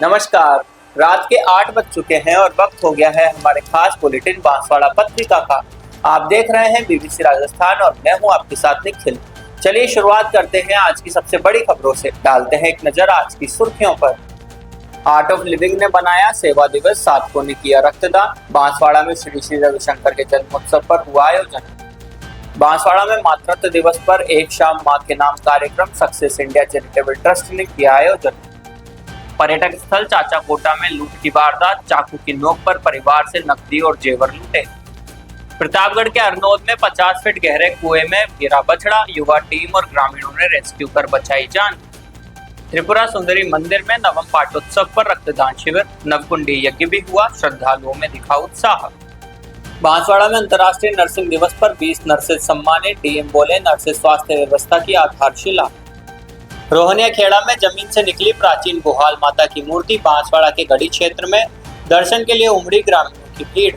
नमस्कार। रात के 8 बज चुके हैं और वक्त हो गया है हमारे खास बुलेटिन बांसवाड़ा पत्रिका का। आप देख रहे हैं बीबीसी राजस्थान और मैं हूं आपके साथ निखिल। चलिए शुरुआत करते हैं आज की सबसे बड़ी खबरों से। डालते हैं एक नजर आज की सुर्खियों पर। आर्ट ऑफ लिविंग ने बनाया सेवा दिवस, साधकों ने किया रक्तदान। बांसवाड़ा में श्री श्री रविशंकर के जन्मोत्सव पर हुआ आयोजन। बांसवाड़ा में मातृत्व दिवस पर एक शाम मां के नाम कार्यक्रम, सक्सेस इंडिया चैरिटेबल ट्रस्ट ने किया आयोजन। पर्यटक स्थल चाचा कोटा में लूट की वारदात, चाकू की नोक पर परिवार से नकदी और जेवर लूटे। प्रतापगढ़ के अरनोद में 50 फीट गहरे कुएं में गिरा बछड़ा, युवा टीम और ग्रामीणों ने रेस्क्यू कर बचाई जान। त्रिपुरा सुंदरी मंदिर में नवम पाठोत्सव पर रक्तदान शिविर, नवकुंडी यज्ञ भी हुआ, श्रद्धालुओं में दिखा उत्साह। बांसवाड़ा में अंतर्राष्ट्रीय नर्सिंग दिवस पर 20 नर्सेज सम्मानित, डीएम बोले नर्सेज स्वास्थ्य व्यवस्था की आधारशिला। रोहनिया खेड़ा में जमीन से निकली प्राचीन बुहाल माता की मूर्ति, बांसवाड़ा के गढ़ी क्षेत्र में दर्शन के लिए उमड़ी ग्रामीणों की भीड़।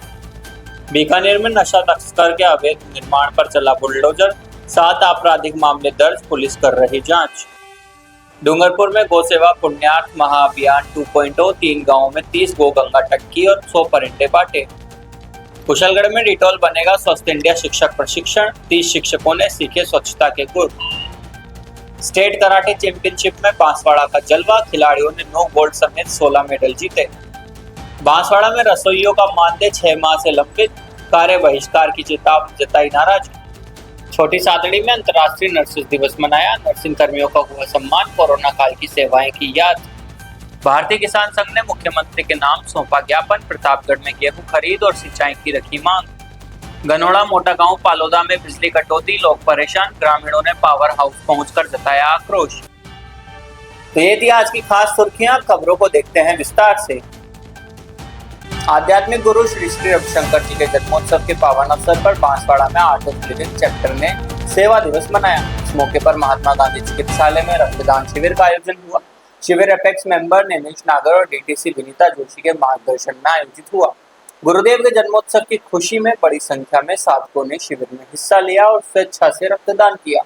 बीकानेर में नशा तस्कर के अवैध निर्माण पर चला बुलडोजर, 7 आपराधिक मामले दर्ज, पुलिस कर रही जांच। डूंगरपुर में गौ सेवा पुण्यार्थ महाअभियान 2.0, 3 गांवों में 30 गो गंगा टक्की और 100 परिंदे बांटे। कुशलगढ़ में डिटोल बनेगा स्वस्थ इंडिया शिक्षक प्रशिक्षण, 30 शिक्षकों ने सीखे स्वच्छता के गुर। स्टेट कराटे चैंपियनशिप में बांसवाड़ा का जलवा, खिलाड़ियों ने 9 गोल्ड समेत 16 मेडल जीते। बांसवाड़ा में रसोइयों का मानदेय 6 माह से लंबित, कार्य बहिष्कार की चेतावनी जताई नाराजगी। छोटी सादड़ी में अंतर्राष्ट्रीय नर्सेज दिवस मनाया, नर्सिंग कर्मियों का हुआ सम्मान, कोरोना काल की सेवाएं की याद। भारतीय किसान संघ ने मुख्यमंत्री के नाम सौंपा ज्ञापन, प्रतापगढ़ में गेहूं खरीद और सिंचाई की रखी मांग। गनोड़ा मोटा गांव पालोदा में बिजली कटौती, लोग परेशान, ग्रामीणों ने पावर हाउस पहुंचकर जताया आक्रोश। तो ये थी आज की खास सुर्खियां। खबरों को देखते हैं विस्तार से। आध्यात्मिक गुरु श्री श्री रविशंकर जी के जन्मोत्सव के पावन अवसर पर बांसवाड़ा में आर्ट ऑफ लिविंग चैप्टर ने सेवा दिवस मनाया। इस मौके पर महात्मा गांधी चिकित्सालय में रक्तदान शिविर का आयोजन हुआ। शिविर एपेक्स मेंबर नैनेश नागर और डीटीसी विनीता जोशी के मार्गदर्शन में आयोजित हुआ। गुरुदेव के जन्मोत्सव की खुशी में बड़ी संख्या में साधकों ने शिविर में हिस्सा लिया और स्वेच्छा से रक्तदान किया।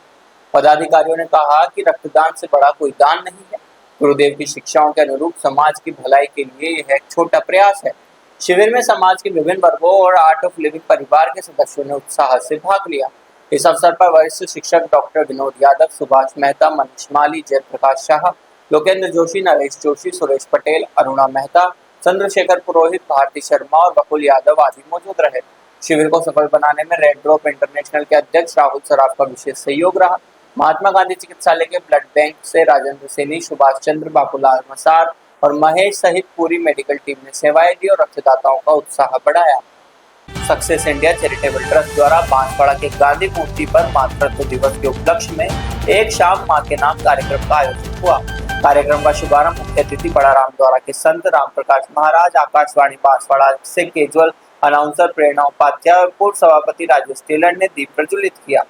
पदाधिकारियों ने कहा कि रक्तदान से बड़ा कोई दान नहीं है। गुरुदेव की शिक्षाओं के अनुरूप समाज की भलाई के लिए यह एक छोटा प्रयास है। शिविर में समाज के विभिन्न वर्गों और आर्ट ऑफ लिविंग परिवार के सदस्यों ने उत्साह से भाग लिया। इस अवसर पर वरिष्ठ शिक्षक डॉक्टर विनोद यादव, सुभाष मेहता, मनीष माली, जयप्रकाश शाह, लोकेंद्र जोशी, नरेश जोशी, सुरेश पटेल, अरुणा मेहता, चंद्रशेखर पुरोहित, भारती शर्मा और बकुल यादव आदि मौजूद रहे। शिविर को सफल बनाने में रेड ड्रॉप इंटरनेशनल के अध्यक्ष राहुल सराफ का विशेष सहयोग रहा। महात्मा गांधी चिकित्सालय के ब्लड बैंक से राजेंद्र सैनी, सुभाष चंद्र, बाबूलाल मसार और महेश सहित पूरी मेडिकल टीम ने सेवाएं दी और रक्तदाताओं का उत्साह बढ़ाया। सक्सेस इंडिया चैरिटेबल ट्रस्ट द्वारा बांसवाड़ा के गांधी मूर्ति पर मातृत्व दिवस के उपलक्ष्य में एक शाम मां के नाम कार्यक्रम का आयोजन हुआ। कार्यक्रम का शुभारंभ मुख्य अतिथि बड़ा राम द्वारा के संत राम प्रकाश महाराज, आकाशवाणी बांसवाड़ा से केजुअल अनाउंसर प्रेरणा उपाध्याय और पूर्व सभापति राजेश टेलर ने दीप प्रज्वलित किया।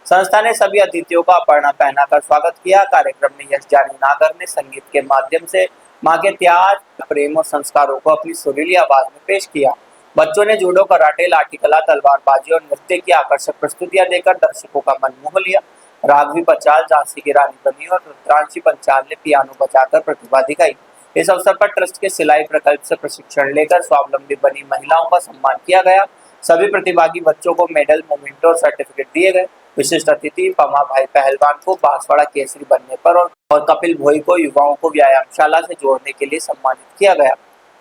संस्था ने सभी अतिथियों का अपर्णा पहनाकर स्वागत किया। कार्यक्रम में यश जानी नागर ने संगीत के माध्यम से मां के त्याग, प्रेम और संस्कारों को अपनी सुरीली आवाज में पेश किया। बच्चों ने जूडो, कराटे, लाठी कला, तलवारबाजी और नृत्य की आकर्षक प्रस्तुतियां देकर दर्शकों का मन मोह लिया। राघवी पचाल झांसी की रानी बनी और रुद्रांशी पंचाल ने पियानो बजाकर प्रतिभा दिखाई। इस अवसर पर ट्रस्ट के सिलाई प्रकल्प से प्रशिक्षण लेकर स्वावलंबी बनी महिलाओं का सम्मान किया गया। सभी प्रतिभागी बच्चों को मेडल, मोमेंटो और सर्टिफिकेट दिए गए। विशिष्ट अतिथि पमा भाई पहलवान को बांसवाड़ा केसरी बनने पर और कपिल भोई को युवाओं को व्यायामशाला से जोड़ने के लिए सम्मानित किया गया।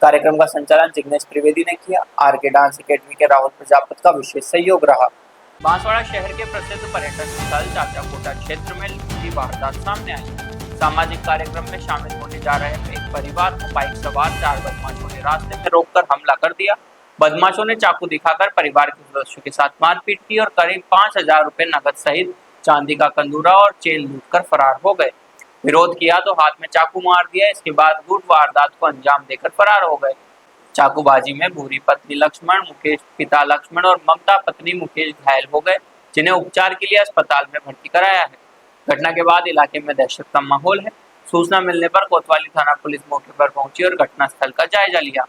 कार्यक्रम का संचालन जिग्नेश त्रिवेदी ने किया। आरके डांस अकेडमी के राहुल प्रजापति का विशेष सहयोग रहा। बांसवाड़ा शहर के प्रसिद्ध पर्यटन स्थल चाचा कोटा क्षेत्र में लूट की वारदात सामने आई। सामाजिक कार्यक्रम में शामिल होने जा रहे एक परिवार को बाइक सवार 4 बदमाशों ने रास्ते में रोककर हमला कर दिया। बदमाशों ने चाकू दिखाकर परिवार के सदस्यों के साथ मारपीट की और करीब 5,000 रुपए नकद सहित चांदी का कंदूरा और चेन लूटकर फरार हो गए। विरोध किया तो हाथ में चाकू मार दिया। इसके बाद लूट वारदात को अंजाम देकर फरार हो गए। चाकूबाजी में भूरी पत्नी लक्ष्मण, मुकेश पिता लक्ष्मण और ममता पत्नी मुकेश घायल हो गए, जिन्हें उपचार के लिए अस्पताल में भर्ती कराया है। घटना के बाद इलाके में दहशत का माहौल है। सूचना मिलने पर कोतवाली थाना पुलिस मौके पर पहुंची और घटनास्थल का जायजा लिया।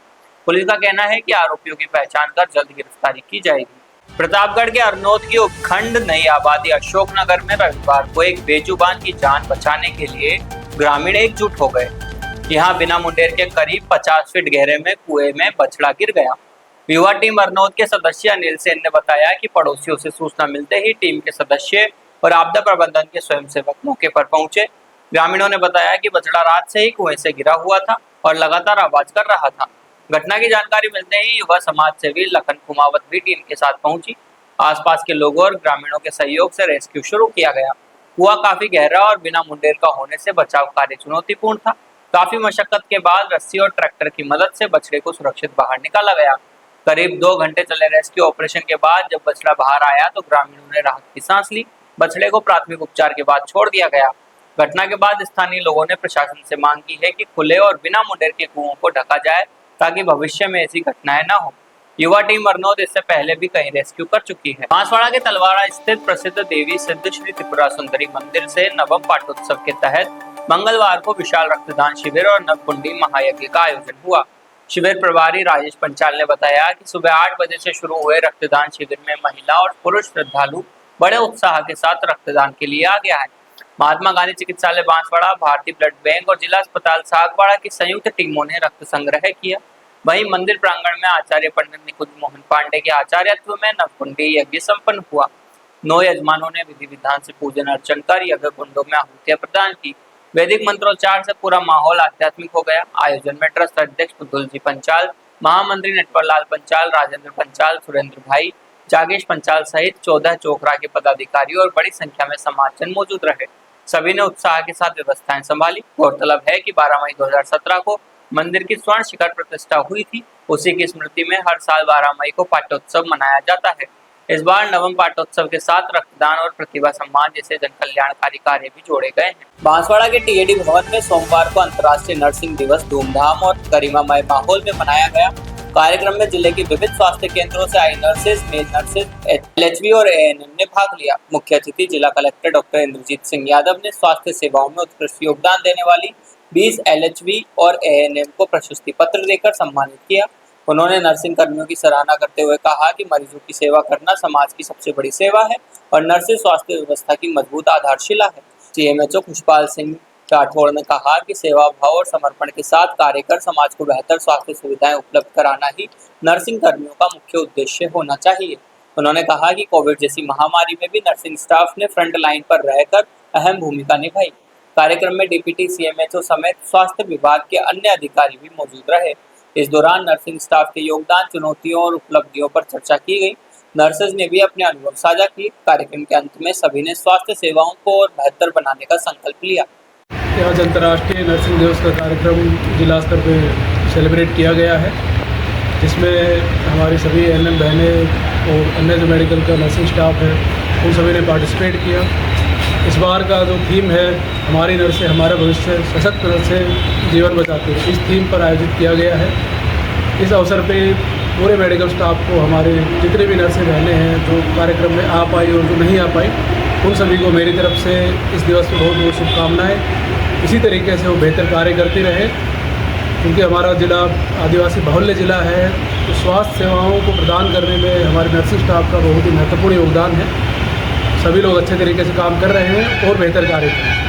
पुलिस का कहना है कि आरोपियों की पहचान कर जल्द गिरफ्तारी की जाएगी। प्रतापगढ़ के अरनोद की उपखंड नई आबादी अशोकनगर में रविवार को एक बेजुबान की जान बचाने के लिए ग्रामीण एकजुट हो गए। यहाँ बिना मुंडेर के करीब 50 फीट गहरे में कुएं में बछड़ा गिर गया। युवा टीम अरनौद के सदस्य अनिल सेन ने बताया कि पड़ोसियों से सूचना मिलते ही टीम के सदस्य और आपदा प्रबंधन के स्वयंसेवक मौके पर पहुंचे। ग्रामीणों ने बताया कि बछड़ा रात से ही कुएं से गिरा हुआ था और लगातार आवाज कर रहा था। घटना की जानकारी मिलते ही युवा समाज सेवी लखन कुमावत भी टीम के साथ पहुंची। आसपास के लोगों और ग्रामीणों के सहयोग से रेस्क्यू शुरू किया गया। कुआं काफी गहरा और बिना मुंडेर का होने से बचाव कार्य चुनौतीपूर्ण था। काफी मशक्कत के बाद रस्सी और ट्रैक्टर की मदद से बछड़े को सुरक्षित बाहर निकाला गया। करीब 2 घंटे चले रेस्क्यू ऑपरेशन के बाद जब बछड़ा बाहर आया तो ग्रामीणों ने राहत की सांस ली। बछड़े को प्राथमिक उपचार के बाद छोड़ दिया गया। घटना के बाद स्थानीय लोगों ने प्रशासन से मांग की है कि खुले और बिना मुंडेर के कुओं को ढका जाए ताकि भविष्य में ऐसी घटनाएं न हो। युवा टीम अरनौद इससे पहले भी कहीं रेस्क्यू कर चुकी है। बांसवाड़ा के तलवाड़ा स्थित प्रसिद्ध देवी सिद्ध श्री त्रिपुरा सुंदरी मंदिर से नवम पाठोत्सव के तहत मंगलवार को विशाल रक्तदान शिविर और नवकुंडी महायज्ञ का आयोजन हुआ। शिविर प्रभारी राजेश पंचाल ने बताया कि सुबह 8 बजे से शुरू हुए रक्तदान शिविर में महिला और पुरुष श्रद्धालु बड़े उत्साह के साथ रक्तदान के लिए आगे आए। महात्मा गांधी चिकित्सालय बांसवाड़ा, भारतीय ब्लड बैंक और जिला अस्पताल सागवाड़ा की संयुक्त टीमों ने रक्त संग्रह किया। वहीं मंदिर प्रांगण में आचार्य पंडित निकुंज मोहन पांडे के आचार्यत्व में नवकुंडी यज्ञ संपन्न हुआ। 9 यजमानों ने विधि विधान से पूजन अर्चन कर यज्ञ कुंडों में आहुतियां प्रदान की। वैदिक मंत्रोच्चार से पूरा माहौल आध्यात्मिक हो गया। आयोजन में ट्रस्ट अध्यक्ष पुतुल जी पंचाल, महामंत्री नटवर लाल पंचाल, राजेंद्र पंचाल, सुरेंद्र भाई, जागेश पंचाल सहित 14 चोकरा के पदाधिकारी और बड़ी संख्या में समाजजन मौजूद रहे। सभी ने उत्साह के साथ व्यवस्थाएं संभाली। गौरतलब है कि 12 मई 2017 को मंदिर की स्वर्ण शिखर प्रतिष्ठा हुई थी। उसी की स्मृति में हर साल 12 मई को पाठोत्सव मनाया जाता है। इस बार नवम पाठोत्सव के साथ रक्तदान और प्रतिभा सम्मान जैसे जन कल्याणकारी कार्य भी जोड़े गए हैं। बांसवाड़ा के टीएडी भवन में सोमवार को अंतर्राष्ट्रीय नर्सिंग दिवस धूमधाम और गरिमामय माहौल में मनाया गया। कार्यक्रम में जिले के विविध स्वास्थ्य केंद्रों से आई नर्सेज, मेल नर्सेज, एलएचवी और एएनएम ने भाग लिया। मुख्य अतिथि जिला कलेक्टर डॉक्टर इंद्रजीत सिंह यादव ने स्वास्थ्य सेवाओं में उत्कृष्ट योगदान देने वाली 20 एलएचवी और एएनएम को प्रशस्ति पत्र देकर सम्मानित किया। उन्होंने नर्सिंग कर्मियों की सराहना करते हुए कहा कि मरीजों की सेवा करना समाज की सबसे बड़ी सेवा है और नर्सेज स्वास्थ्य व्यवस्था की मजबूत आधारशिला है। सीएमएचओ खुशपाल सिंह राठौड़ ने कहा कि सेवा भाव और समर्पण के साथ कार्य कर समाज को बेहतर स्वास्थ्य सुविधाएं उपलब्ध कराना ही नर्सिंग कर्मियों का मुख्य उद्देश्य होना चाहिए। उन्होंने कहा कि कोविड जैसी महामारी में भी नर्सिंग स्टाफ ने फ्रंट लाइन पर रहकर अहम भूमिका निभाई। कार्यक्रम में डिप्टी सीएमएचओ समेत स्वास्थ्य विभाग के अन्य अधिकारी भी मौजूद रहे। इस दौरान नर्सिंग स्टाफ के योगदान, चुनौतियों और उपलब्धियों पर चर्चा की गई। नर्सेज ने भी अपने अनुभव साझा किए। कार्यक्रम के अंत में सभी ने स्वास्थ्य सेवाओं को और बेहतर बनाने का संकल्प लिया। आज अंतर्राष्ट्रीय नर्सिंग दिवस का कार्यक्रम जिला स्तर पर सेलिब्रेट किया गया है, जिसमें हमारी सभी एएनएम बहनें और अन्य जो मेडिकल का नर्सिंग स्टाफ है उन सभी ने पार्टिसिपेट किया। इस बार का जो थीम है हमारी नर्सें हमारा भविष्य, सशक्त नर्सें जीवन बचाते हैं, इस थीम पर आयोजित किया गया है। इस अवसर पे पूरे मेडिकल स्टाफ को, हमारे जितने भी नर्सें बहनें हैं जो कार्यक्रम में आ पाई और जो नहीं आ पाई, उन सभी को मेरी तरफ से इस दिवस पर बहुत बहुत शुभकामनाएँ। इसी तरीके से वो बेहतर कार्य करते रहे, क्योंकि हमारा जिला आदिवासी बहुल्य जिला है, तो स्वास्थ्य सेवाओं को प्रदान करने में हमारे नर्सिंग स्टाफ का बहुत ही महत्वपूर्ण योगदान है। सभी लोग अच्छे तरीके से काम कर रहे हैं और बेहतर कार्य कर रहे हैं।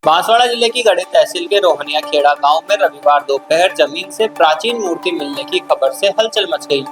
बांसवाड़ा जिले की गढ़ी तहसील के रोहनिया खेड़ा गांव में रविवार दोपहर जमीन से प्राचीन मूर्ति मिलने की खबर से हलचल मच गई।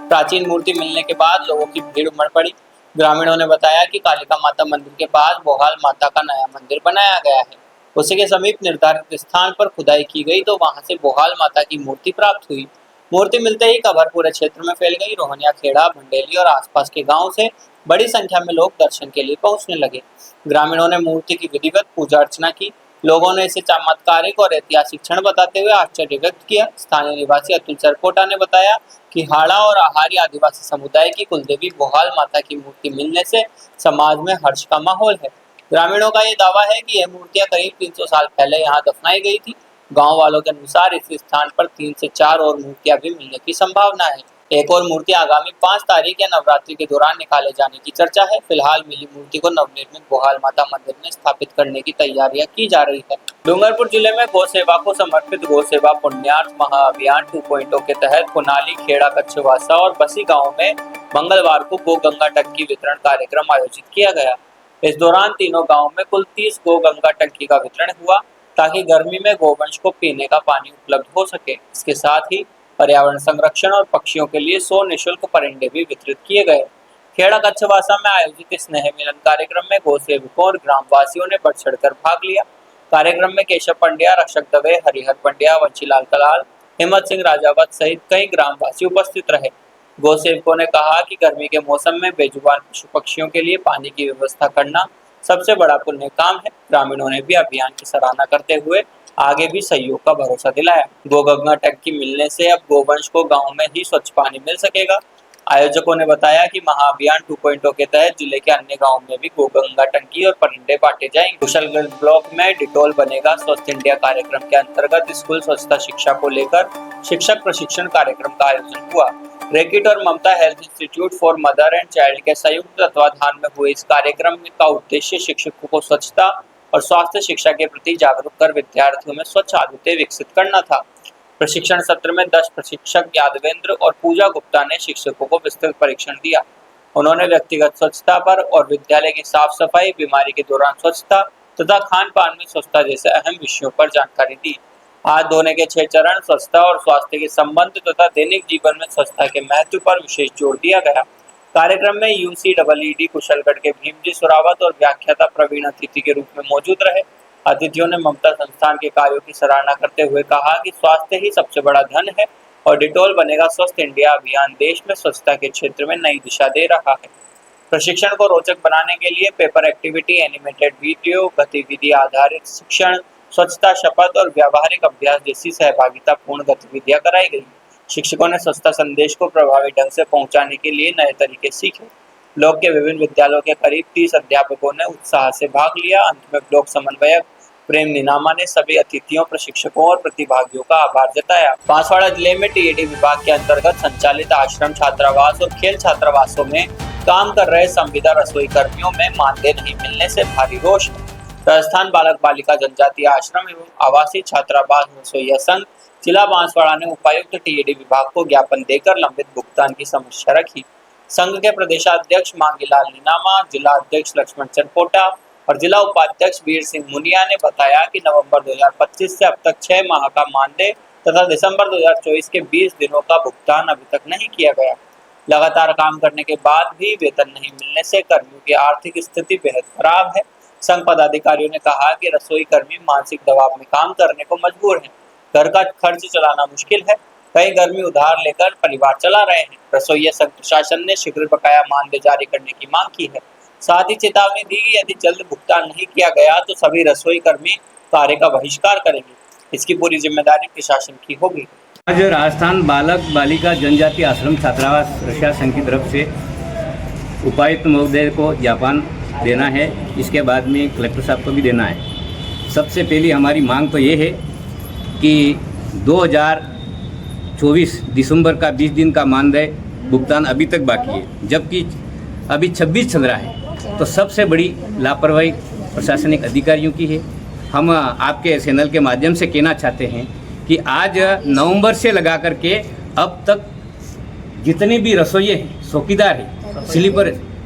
प्राचीन मूर्ति मिलने के बाद लोगों की भीड़ उमड़ पड़ी। ग्रामीणों ने बताया कि कालिका माता मंदिर के पास बोहाल माता का नया मंदिर बनाया गया है। उसी के समीप निर्धारित स्थान पर खुदाई की गई तो वहां से बोहाल माता की मूर्ति प्राप्त हुई। मूर्ति मिलते ही खबर पूरे क्षेत्र में फैल गई। रोहनिया खेड़ा, भंडेली और आसपास के गाँव से बड़ी संख्या में लोग दर्शन के लिए पहुंचने लगे। ग्रामीणों ने मूर्ति की विधिवत पूजा अर्चना की। लोगों ने इसे चमत्कारिक और ऐतिहासिक क्षण बताते हुए आश्चर्य व्यक्त किया। स्थानीय निवासी अतुल सरपोटा ने बताया कि हाड़ा और आहारी आदिवासी समुदाय की कुलदेवी बोहाल माता की मूर्ति मिलने से समाज में हर्ष का माहौल है। ग्रामीणों का ये दावा है कि यह मूर्तियां करीब 300 साल पहले यहाँ दफनाई गई थी। गाँव वालों के अनुसार इस स्थान पर 3 से 4 और मूर्तियां भी मिलने की संभावना है। एक और मूर्ति आगामी 5 तारीख या नवरात्रि के दौरान निकाले जाने की चर्चा है। फिलहाल मिली मूर्ति को नवनिर्मित बोहाल माता मंदिर में स्थापित करने की तैयारियां की जा रही है। डूंगरपुर जिले में गौ सेवा को समर्पित गौ सेवा पुण्यार्थ महाअभियान 2.0 के तहत कुनाली, खेड़ा, कच्छवासा और बसी गाँव में मंगलवार को गो गंगा टंकी वितरण कार्यक्रम आयोजित किया गया। इस दौरान तीनों गाँव में कुल 30 गो गंगा टंकी का वितरण हुआ। ताकि गर्मी में गोवंश को पीने का पानी उपलब्ध हो सके। इसके साथ ही पर्यावरण संरक्षण और पक्षियों के लिए 100 निःशुल्क परिंदे भी वितरित किए गए। खेड़ा कच्छवासा में आयोजित इस स्नेह मिलन कार्यक्रम में गौ सेवकों और ग्रामवासियों ने बढ़ चढ़कर भाग लिया। कार्यक्रम में केशव पंड्या, रक्षक दवे, हरिहर पंड्या, वंशीलाल कलाल, हिम्मत सिंह राजावत सहित कई ग्रामवासी उपस्थित रहे। गौ सेवकों ने कहा कि गर्मी के मौसम में बेजुबान पशु पक्षियों के लिए पानी की व्यवस्था करना सबसे बड़ा पुण्य काम है। ग्रामीणों ने भी अभियान की सराहना करते हुए आगे भी सहयोग का भरोसा दिलाया। गोगंगा टंकी मिलने से अब गोवंश को गांव में ही स्वच्छ पानी मिल सकेगा। आयोजकों ने बताया कि महाअभियान 2.0 के तहत जिले के अन्य गांवों में भी गोगंगा टंकी और परिंदे बांटे जाएंगे। कुशलगंज ब्लॉक में डिटोल बनेगा स्वस्थ इंडिया कार्यक्रम के अंतर्गत स्कूल स्वच्छता शिक्षा को लेकर शिक्षक प्रशिक्षण कार्यक्रम का आयोजन हुआ। रेकिट और Mamta health institute for mother and child के संयुक्त तत्वाधान में हुए इस कार्यक्रम का उद्देश्य शिक्षकों को स्वच्छता और स्वास्थ्य शिक्षा के प्रति जागरूक कर विद्यार्थियों में स्वच्छ आदतें विकसित करना था। प्रशिक्षण सत्र में 10 प्रशिक्षक यादवेंद्र और पूजा गुप्ता ने शिक्षकों को विस्तृत परीक्षण दिया। उन्होंने व्यक्तिगत स्वच्छता पर और विद्यालय की साफ सफाई, बीमारी के दौरान स्वच्छता तथा खान पान में स्वच्छता जैसे अहम विषयों पर जानकारी दी। हाथ धोने के 6 चरण, स्वच्छता और स्वास्थ्य के संबंध तथा दैनिक जीवन में स्वच्छता के महत्व पर विशेष जोर दिया गया। कार्यक्रम में UCEED कुशलगढ़ के भीमजी सुरावत और व्याख्याता प्रवीण अतिथि के रूप में मौजूद रहे। अतिथियों ने ममता संस्थान के कार्यों की सराहना करते हुए कहा कि स्वास्थ्य ही सबसे बड़ा धन है और डिटोल बनेगा स्वस्थ इंडिया अभियान देश में स्वच्छता के क्षेत्र में नई दिशा दे रहा है। प्रशिक्षण को रोचक बनाने के लिए पेपर एक्टिविटी, एनिमेटेड वीडियो, गतिविधि आधारित शिक्षण, स्वच्छता शपथ और व्यावहारिक अभ्यास जैसी सहभागितापूर्ण गतिविधियां कराई गई। शिक्षकों ने स्वच्छता संदेश को प्रभावी ढंग से पहुंचाने के लिए नए तरीके सीखे। ब्लॉक के विभिन्न विद्यालयों के करीब 30 अध्यापकों ने उत्साह से भाग लिया। अंत में ब्लॉक समन्वयक प्रेम नीनामा ने सभी अतिथियों, प्रशिक्षकों और प्रतिभागियों का आभार जताया। बांसवाड़ा जिले में TAD विभाग के अंतर्गत संचालित आश्रम छात्रावास और खेल छात्रावासों में काम कर रहे संविदा रसोई कर्मियों में मानदेय नहीं मिलने से भारी रोष है। राजस्थान बालक बालिका जनजातीय आश्रम एवं आवासीय छात्रावास रसोईया संघ जिला बांसवाड़ा ने उपायुक्त TAD विभाग को ज्ञापन देकर लंबित भुगतान की समस्या रखी। संघ के प्रदेशाध्यक्ष मांगीलाल नीनामा, जिला अध्यक्ष लक्ष्मण चरपोटा और जिला उपाध्यक्ष वीर सिंह मुनिया ने बताया कि नवंबर 2025 से अब तक 6 माह का मानदेय तथा दिसंबर 2024 के 20 दिनों का भुगतान अभी तक नहीं किया गया। लगातार काम करने के बाद भी वेतन नहीं मिलने से कर्मियों की आर्थिक स्थिति बेहद खराब है। संघ पदाधिकारियों ने कहा कि रसोई कर्मी मानसिक दबाव में काम करने को मजबूर हैं। घर का खर्च चलाना मुश्किल है। कई कर्मी उधार लेकर परिवार चला रहे हैं। रसोईया संघ प्रशासन ने शीघ्र बकाया मानदेय जारी करने की मांग की है। साथ ही चेतावनी दी कि यदि जल्द भुगतान नहीं किया गया तो सभी रसोई कर्मी कार्य का बहिष्कार करेंगे। इसकी पूरी जिम्मेदारी प्रशासन की होगी। आज राजस्थान बालक बालिका जनजातीय आश्रम छात्रावास रसिया संघ की तरफ से उपायुक्त महोदय को ज्ञापन देना है। इसके बाद में कलेक्टर साहब को भी देना है। सबसे पहली हमारी मांग तो ये है कि 2024 दिसंबर का 20 दिन का मानदेय भुगतान अभी तक बाकी है, जबकि अभी 26 चल रहा है। तो सबसे बड़ी लापरवाही प्रशासनिक अधिकारियों की है। हम आपके चैनल के माध्यम से कहना चाहते हैं कि आज नवंबर से लगा करके अब तक जितने भी रसोइये हैं, चौकीदार हैं,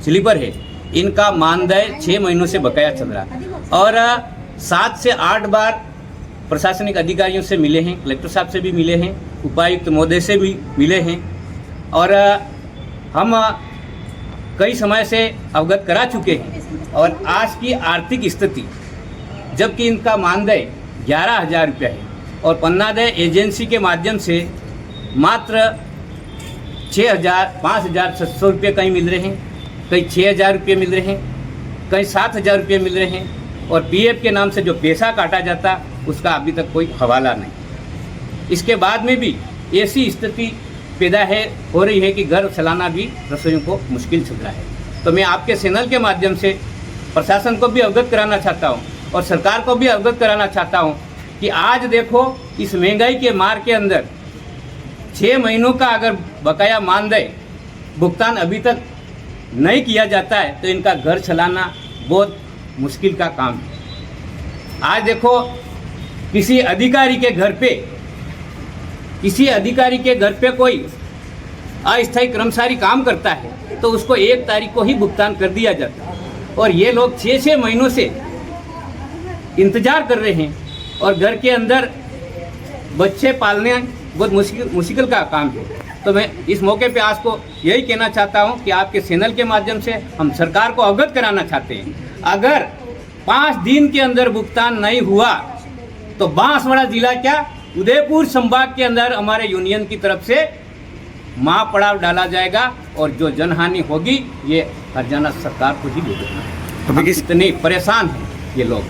स्लीपर है, इनका मानदेय 6 महीनों से बकाया चल रहा है और 7 से 8 बार प्रशासनिक अधिकारियों से मिले हैं, कलेक्टर साहब से भी मिले हैं, उपायुक्त महोदय से भी मिले हैं और हम कई समय से अवगत करा चुके हैं। और आज की आर्थिक स्थिति, जबकि इनका मानदेय 11,000 रुपया है और पन्नादय एजेंसी के माध्यम से मात्र 5,700 रुपये कहीं मिल रहे हैं, कहीं 6,000 रुपये मिल रहे हैं, कहीं 7,000 रुपये मिल रहे हैं और PF के नाम से जो पैसा काटा जाता उसका अभी तक कोई हवाला नहीं। इसके बाद में भी ऐसी स्थिति पैदा हो रही है कि घर चलाना भी रसोइयों को मुश्किल चल रहा है। तो मैं आपके चैनल के माध्यम से प्रशासन को भी अवगत कराना चाहता हूँ और सरकार को भी अवगत कराना चाहता हूँ कि आज देखो इस महंगाई के मार के अंदर 6 महीनों का अगर बकाया मानदेय भुगतान अभी तक नहीं किया जाता है तो इनका घर चलाना बहुत मुश्किल का काम है। आज देखो किसी अधिकारी के घर पे कोई अस्थायी कर्मचारी काम करता है तो उसको 1 तारीख को ही भुगतान कर दिया जाता है और ये लोग 6 महीनों से इंतजार कर रहे हैं और घर के अंदर बच्चे पालने बहुत मुश्किल का काम है। तो मैं इस मौके पे आज को यही कहना चाहता हूँ कि आपके चैनल के माध्यम से हम सरकार को अवगत कराना चाहते हैं, अगर 5 दिन के अंदर भुगतान नहीं हुआ तो बांसवाड़ा जिला क्या उदयपुर संभाग के अंदर हमारे यूनियन की तरफ से महापड़ाव डाला जाएगा और जो जनहानि होगी ये हरजाना सरकार को ही भुगतना। अभी कितने परेशान हैं ये लोग।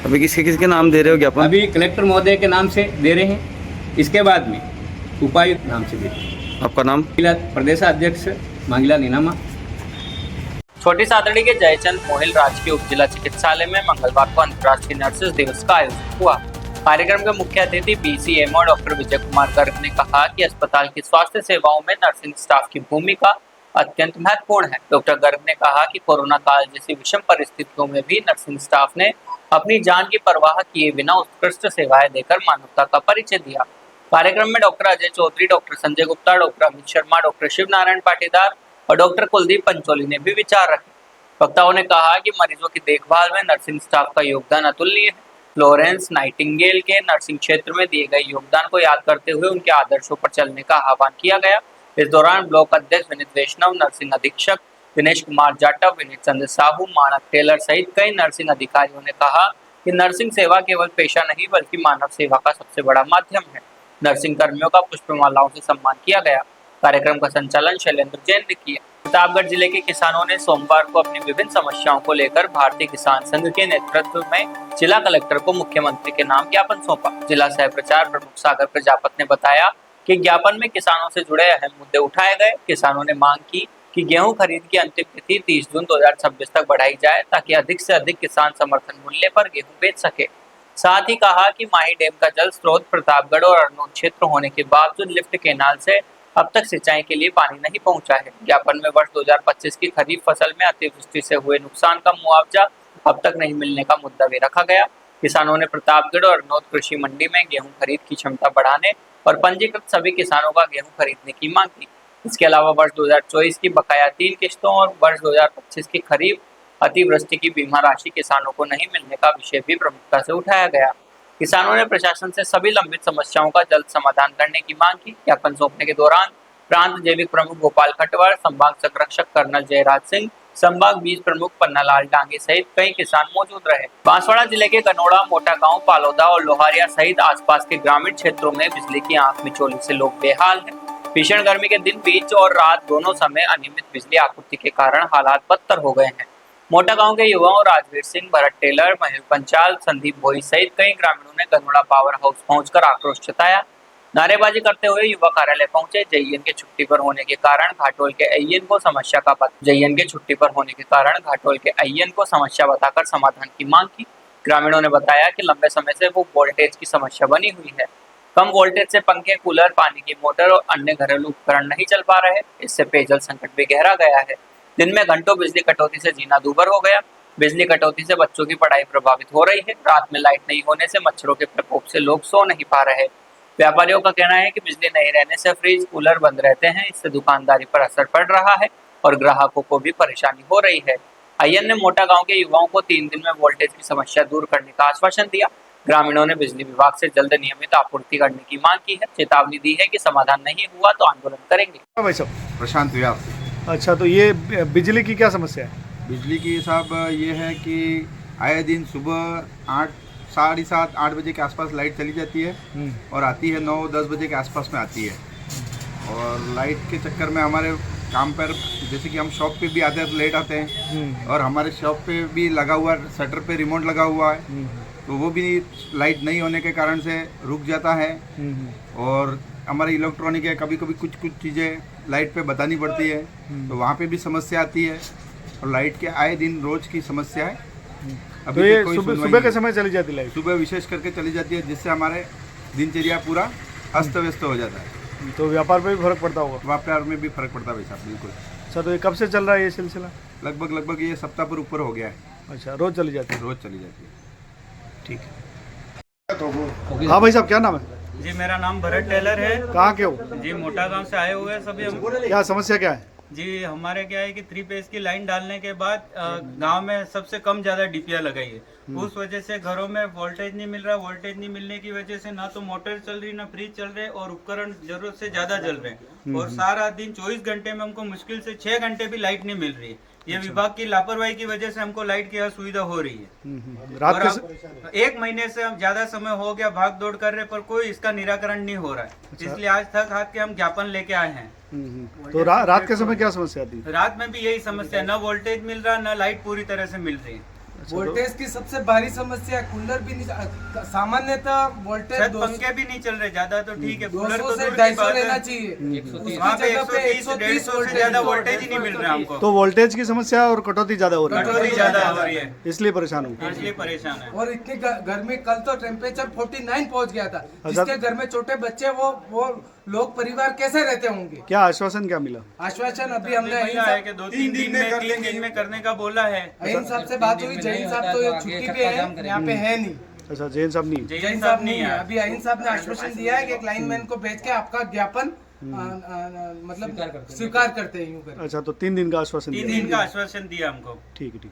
अभी किसके नाम दे रहे हो ज्ञापन? अभी कलेक्टर महोदय के नाम से दे रहे हैं, इसके बाद में उपायुक्त नाम से दे रहे हैं। आपका नाम? प्रदेशाध्यक्ष मांगीलाल नीनामा। छोटी सादड़ी के जयचंद मोहिल राजकीय उप जिला चिकित्सालय में मंगलवार को अंतर्राष्ट्रीय नर्सेस दिवस का आयोजन हुआ। कार्यक्रम के मुख्य अतिथि BCMO डॉक्टर विजय कुमार गर्ग ने कहा कि अस्पताल की स्वास्थ्य सेवाओं में नर्सिंग स्टाफ की भूमिका अत्यंत महत्वपूर्ण है। डॉक्टर गर्ग ने कहा कि कोरोना काल जैसी विषम परिस्थितियों में भी नर्सिंग स्टाफ ने अपनी जान की परवाह किए बिना उत्कृष्ट सेवाएं देकर मानवता का परिचय दिया। कार्यक्रम में doctor Ajay Chaudhary, doctor Sanjay Gupta, doctor Amit Sharma, doctor Shiv Narayan Patidar और डॉक्टर कुलदीप पंचोली ने भी विचार रखे। वक्ताओं ने कहा कि मरीजों की देखभाल में नर्सिंग स्टाफ का योगदान अतुलनीय है। फ्लोरेंस नाइटिंगेल के नर्सिंग क्षेत्र में दिए गए योगदान को याद करते हुए उनके आदर्शों पर चलने का आह्वान किया गया। इस दौरान ब्लॉक अध्यक्ष विनीत वैष्णव, नर्सिंग अधीक्षक दिनेश कुमार जाटव, विनीत चंद्र साहू, मानक टेलर सहित कई नर्सिंग अधिकारियों ने कहा कि नर्सिंग सेवा केवल पेशा नहीं बल्कि मानव सेवा का सबसे बड़ा माध्यम है। नर्सिंग कर्मियों का पुष्पमालाओं से सम्मान किया गया। कार्यक्रम का संचालन शैलेंद्र जैन ने किया। प्रतापगढ़ जिले के किसानों ने सोमवार को अपनी विभिन्न समस्याओं को लेकर भारतीय किसान संघ के नेतृत्व में जिला कलेक्टर को मुख्यमंत्री के नाम ज्ञापन सौंपा। जिला सह प्रचार प्रमुख सागर प्रजापत ने बताया कि ज्ञापन में किसानों से जुड़े अहम मुद्दे उठाए गए। किसानों ने मांग की कि गेहूं खरीद की अंतिम तिथि 30 जून 2026 तक बढ़ाई जाए ताकि अधिक से अधिक किसान समर्थन मूल्य पर गेहूं बेच सके। साथ ही कहा कि माही डैम का जल स्रोत प्रतापगढ़ और अरनोद क्षेत्र होने के बावजूद लिफ्ट केनाल से अब तक सिंचाई के लिए पानी नहीं पहुंचा है। ज्ञापन में वर्ष 2025 की खरीफ फसल में अतिवृष्टि से हुए नुकसान का मुआवजा अब तक नहीं मिलने का मुद्दा भी रखा गया। किसानों ने प्रतापगढ़ और अरनोद कृषि मंडी में गेहूं खरीद की क्षमता बढ़ाने और पंजीकृत सभी किसानों का गेहूं खरीदने की मांग की। इसके अलावा वर्ष 2024 की बकाया 3 किस्तों और वर्ष 2025 की खरीफ अतिवृष्टि की बीमा राशि किसानों को नहीं मिलने का विषय भी प्रमुखता से उठाया गया। किसानों ने प्रशासन से सभी लंबित समस्याओं का जल्द समाधान करने की मांग की। ज्ञापन सौंपने के दौरान प्रांत जैविक प्रमुख गोपाल खटवाल, संभाग संरक्षक कर्नल जयराज सिंह, संभाग बीज प्रमुख पन्नालाल डांगे सहित कई किसान मौजूद रहे। बांसवाड़ा जिले के गनोड़ा, मोटा गांव, पालोदा और लोहारिया सहित आसपास के ग्रामीण क्षेत्रों में बिजली की आंख मिचौली से लोग बेहाल हैं। भीषण गर्मी के दिन बीच और रात दोनों समय अनियमित बिजली आपूर्ति के कारण हालात बदतर हो गए हैं। मोटा गांव के युवाओं राजवीर सिंह, भरत टेलर, महेश पंचाल, संदीप भोई सहित कई ग्रामीणों ने गनोड़ा पावर हाउस पहुंचकर आक्रोश जताया। नारेबाजी करते हुए युवा कार्यालय पहुंचे। जयन के छुट्टी पर होने के कारण घाटोल के अय्यन को समस्या बताकर समाधान की मांग की। ग्रामीणों ने बताया कि लंबे समय से वो वोल्टेज की समस्या बनी हुई है। कम वोल्टेज से पंखे, कूलर, पानी की मोटर और अन्य घरेलू उपकरण नहीं चल पा रहे। इससे पेयजल संकट भी गहरा गया है। दिन में घंटों बिजली कटौती से जीना दूभर हो गया। बिजली कटौती से बच्चों की पढ़ाई प्रभावित हो रही है। रात में लाइट नहीं होने से मच्छरों के प्रकोप से लोग सो नहीं पा रहे। व्यापारियों का कहना है कि बिजली नहीं रहने से फ्रिज, कूलर बंद रहते हैं। इससे दुकानदारी पर असर पड़ रहा है और ग्राहकों को भी परेशानी हो रही है। अय्यन ने मोटा गांव के युवाओं को 3 दिन में वोल्टेज की समस्या दूर करने का आश्वासन दिया। ग्रामीणों ने बिजली विभाग से जल्द नियमित आपूर्ति करने की मांग की है। चेतावनी दी है कि समाधान नहीं हुआ तो आंदोलन करेंगे। भाई साहब, प्रशांत व्यास। अच्छा, तो ये बिजली की क्या समस्या है? बिजली की साहब ये है कि आए दिन सुबह 8, साढ़े 7, 8 बजे के आसपास लाइट चली जाती है और आती है 9-10 बजे के आसपास में आती है। और लाइट के चक्कर में हमारे काम पर, जैसे कि हम शॉप पे भी आते हैं तो लेट आते हैं और हमारे शॉप पे भी लगा हुआ, शटर पे रिमोट लगा हुआ है, तो वो भी लाइट नहीं होने के कारण से रुक जाता है। और हमारे इलेक्ट्रॉनिक है, कभी कभी कुछ चीज़ें लाइट पे बतानी पड़ती है, तो वहाँ पे भी समस्या आती है। और लाइट के आए दिन रोज की समस्या है। तो ये सुबह के समय चली जाती लाइट? सुबह विशेष करके चली जाती है, जिससे हमारे दिनचर्या पूरा अस्त व्यस्त हो जाता है। तो व्यापार पे भी फर्क पड़ता होगा? व्यापार में भी फर्क पड़ता है भाई साहब, बिल्कुल। अच्छा, तो ये कब से चल रहा है ये सिलसिला? लगभग ये सप्ताह पर ऊपर हो गया है। अच्छा, रोज चली जाती है? रोज चली जाती है। ठीक है। हाँ भाई साहब, क्या नाम है? जी, मेरा नाम भरत टेलर है। कहाँ के हो? जी, मोटा गांव से आए हुए हैं सभी हम। क्या समस्या क्या है? जी हमारे क्या है कि 3 फेज की लाइन डालने के बाद गांव में सबसे कम ज़्यादा डीपीआई लगाई है। उस वजह से घरों में वोल्टेज नहीं मिल रहा। वोल्टेज नहीं मिलने की वजह से ना तो मोटर चल रही, ना फ्रिज चल रहे, और उपकरण जरूरत से ज़्यादा जल रहे हैं। और सारा दिन 24 घंटे में हमको मुश्किल से 6 घंटे भी लाइट नहीं मिल रही है। ये विभाग की लापरवाही की वजह से हमको लाइट की असुविधा हो रही है। रात और के अब 1 महीने से हम ज्यादा समय हो गया भाग दौड़ कर रहे, पर कोई इसका निराकरण नहीं हो रहा है। इसलिए आज तक हाथ के हम ज्ञापन लेके आए हैं। तो रात के समय क्या समस्या थी? रात में भी यही समस्या, न वोल्टेज मिल रहा, न लाइट पूरी तरह से मिल रही है। वोल्टेज की सबसे भारी समस्या है। कूलर भी नहीं, सामान्यतः वोल्टेज शायद पंखे भी नहीं चल रहे ज्यादा, तो ठीक है। कूलर 200 तो से दूर की 250 बात लेना है। चाहिए। वहाँ पे 130, 150 से ज्यादा वोल्टेज ही नहीं मिल रहा हमको। तो वोल्टेज की समस्या और कटौती ज्यादा हो रही कटौती ज्यादा हो रही है, है, इसलिए परेशान हूँ। इसलिए परेशान है। और इतनी गर्मी, कल तो टेम्परेचर 49 पहुंच गया था। जिसके घर में छोटे बच्चे, वो लोग परिवार कैसे रहते होंगे? क्या आश्वासन क्या मिला? आश्वासन अभी हमने मिला है कि 2-3 दिन में करने का बोला है। अहीन साहब से बात हुई। जैन साहब तो छुट्टी पे है, यहाँ पे है नहीं। अच्छा, जैन साहब नहीं? जैन साहब नहीं है। अभी अहीन साहब ने आश्वासन दिया है कि एक लाइनमैन को भेज के आपका ज्ञापन मतलब स्वीकार करते हैं, यूं करके। अच्छा, तो 3 दिन का आश्वासन 3 दिया। दिन का आश्वासन दिया हमको। ठीक है, ठीक।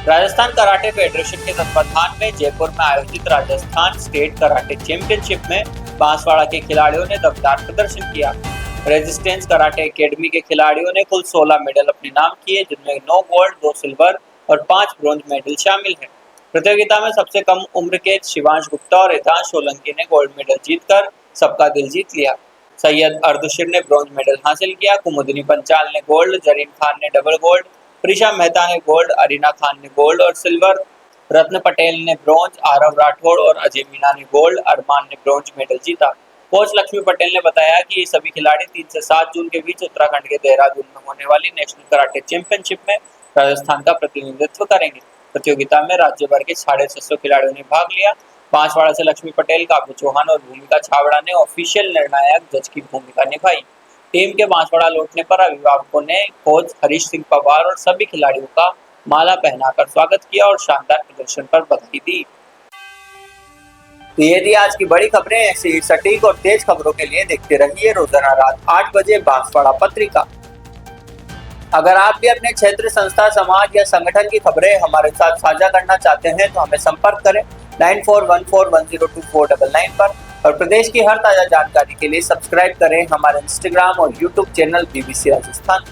राजस्थान कराटे फेडरेशन के तत्वाधान में जयपुर में आयोजित राजस्थान स्टेट कराटे चैंपियनशिप में बांसवाड़ा के खिलाड़ियों ने दमदार प्रदर्शन किया। रेजिस्टेंस कराटे एकेडमी के खिलाड़ियों ने कुल 16 मेडल अपने नाम किए, जिनमें 9 गोल्ड, 2 सिल्वर और 5 ब्रोंज मेडल शामिल हैं। प्रतियोगिता में सबसे कम उम्र के शिवांश गुप्ता और हितांश सोलंकी ने गोल्ड मेडल जीतकर सबका दिल जीत लिया। सैयद अर्दुशिर ने ब्रोंज मेडल हासिल किया। कुमुदिनी पंचाल ने गोल्ड, जरीन खान ने डबल गोल्ड, प्रिशा मेहता ने गोल्ड, अरीना खान ने गोल्ड और सिल्वर, रत्न पटेल ने ब्रोंज, आरव राठौड़ और अजय मीना ने गोल्ड, अरमान ने ब्रोंज मेडल जीता। कोच लक्ष्मी पटेल ने बताया कि ये सभी खिलाड़ी 3 से 7 जून के बीच उत्तराखंड के देहरादून में होने वाली नेशनल कराटे चैंपियनशिप में राजस्थान का प्रतिनिधित्व करेंगे। प्रतियोगिता में राज्य भर के 650 खिलाड़ियों ने भाग लिया। बांसवाड़ा से लक्ष्मी पटेल, काव्य चौहान और भूमिका छाबड़ा ने ऑफिशियल निर्णायक जज की भूमिका निभाई। टीम के बांसवाड़ा लौटने पर अभिभावकों ने कोच हरीश सिंह पवार और सभी खिलाड़ियों का माला पहनाकर स्वागत किया और शानदार प्रदर्शन पर बधाई दी। तो ये थी आज की बड़ी खबरें। ऐसी सटीक और तेज खबरों के लिए देखते रहिए रोजाना रात 8 बजे बांसवाड़ा पत्रिका। अगर आप भी अपने क्षेत्र, संस्था, समाज या संगठन की खबरें हमारे साथ साझा करना चाहते हैं तो हमें संपर्क करें 9414102499 पर। और प्रदेश की हर ताजा जानकारी के लिए सब्सक्राइब करें हमारे इंस्टाग्राम और यूट्यूब चैनल BBC राजस्थान।